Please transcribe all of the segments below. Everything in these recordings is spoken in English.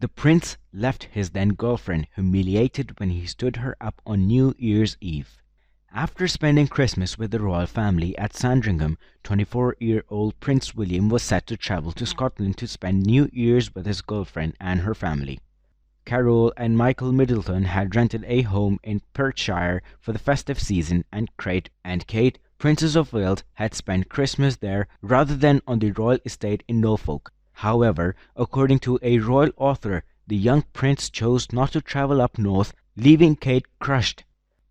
The prince left his then girlfriend humiliated when he stood her up on New Year's Eve. After spending Christmas with the royal family at Sandringham, 24-year-old Prince William was set to travel to Scotland to spend New Year's with his girlfriend and her family. Carole and Michael Middleton had rented a home in Perthshire for the festive season, and Kate, Princess of Wales, had spent Christmas there rather than on the royal estate in Norfolk. However, according to a royal author, the young prince chose not to travel up north, leaving Kate crushed.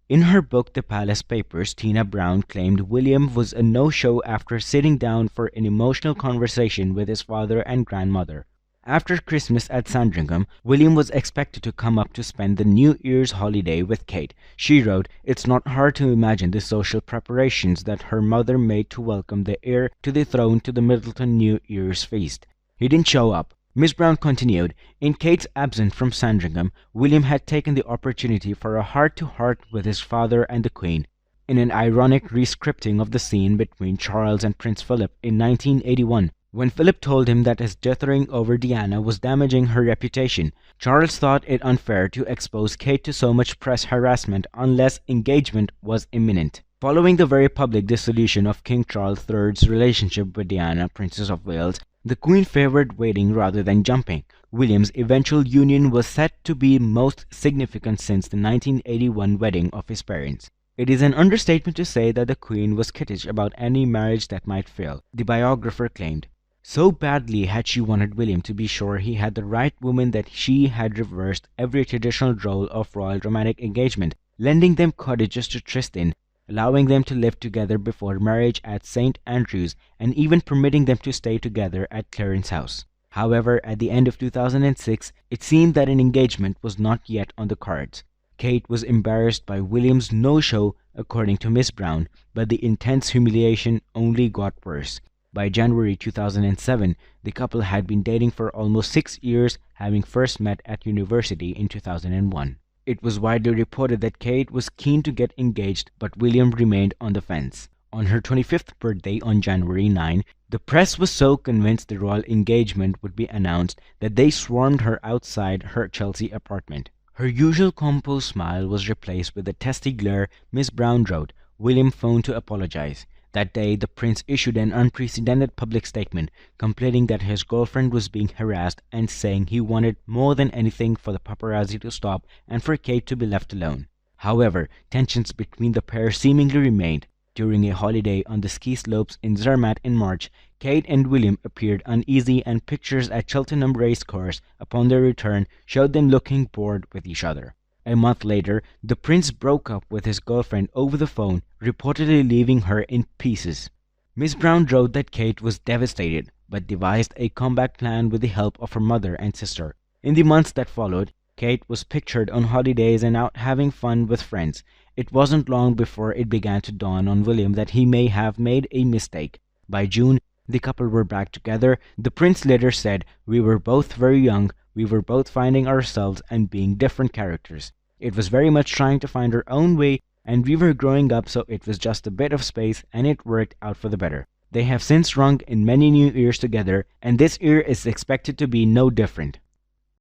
In her book The Palace Papers, Tina Brown claimed William was a no-show after sitting down for an emotional conversation with his father and grandmother. After Christmas at Sandringham, William was expected to come up to spend the New Year's holiday with Kate. She wrote, "It's not hard to imagine the social preparations that her mother made to welcome the heir to the throne to the Middleton New Year's feast. He didn't show up." Miss Brown continued, "In Kate's absence from Sandringham, William had taken the opportunity for a heart-to-heart with his father and the Queen. In an ironic re-scripting of the scene between Charles and Prince Philip in 1981, when Philip told him that his dithering over Diana was damaging her reputation, Charles thought it unfair to expose Kate to so much press harassment unless engagement was imminent. Following the very public dissolution of King Charles III's relationship with Diana, Princess of Wales, the Queen favored waiting rather than jumping. William's eventual union was said to be most significant since the 1981 wedding of his parents. It is an understatement to say that the Queen was skittish about any marriage that might fail, the biographer claimed. So badly had she wanted William to be sure he had the right woman that she had reversed every traditional role of royal romantic engagement, lending them cottages to Tristan, allowing them to live together before marriage at St. Andrews, and even permitting them to stay together at Clarence House. However, at the end of 2006, it seemed that an engagement was not yet on the cards. Kate was embarrassed by William's no-show, according to Miss Brown, but the intense humiliation only got worse. By January 2007, the couple had been dating for almost 6 years, having first met at university in 2001. It was widely reported that Kate was keen to get engaged, but William remained on the fence. On her 25th birthday on January 9, the press was so convinced the royal engagement would be announced that they swarmed her outside her Chelsea apartment. Her usual composed smile was replaced with a testy glare. Miss Brown wrote, "William phoned to apologize." That day, the prince issued an unprecedented public statement, complaining that his girlfriend was being harassed and saying he wanted more than anything for the paparazzi to stop and for Kate to be left alone. However, tensions between the pair seemingly remained. During a holiday on the ski slopes in Zermatt in March, Kate and William appeared uneasy, and pictures at Cheltenham Racecourse upon their return showed them looking bored with each other. A month later, the prince broke up with his girlfriend over the phone, reportedly leaving her in pieces. Miss Brown wrote that Kate was devastated, but devised a comeback plan with the help of her mother and sister. In the months that followed, Kate was pictured on holidays and out having fun with friends. It wasn't long before it began to dawn on William that he may have made a mistake. By June, the couple were back together. The prince later said, "We were both very young, we were both finding ourselves and being different characters. It was very much trying to find our own way, and we were growing up, so it was just a bit of space, and it worked out for the better." They have since rung in many new years together, and this year is expected to be no different.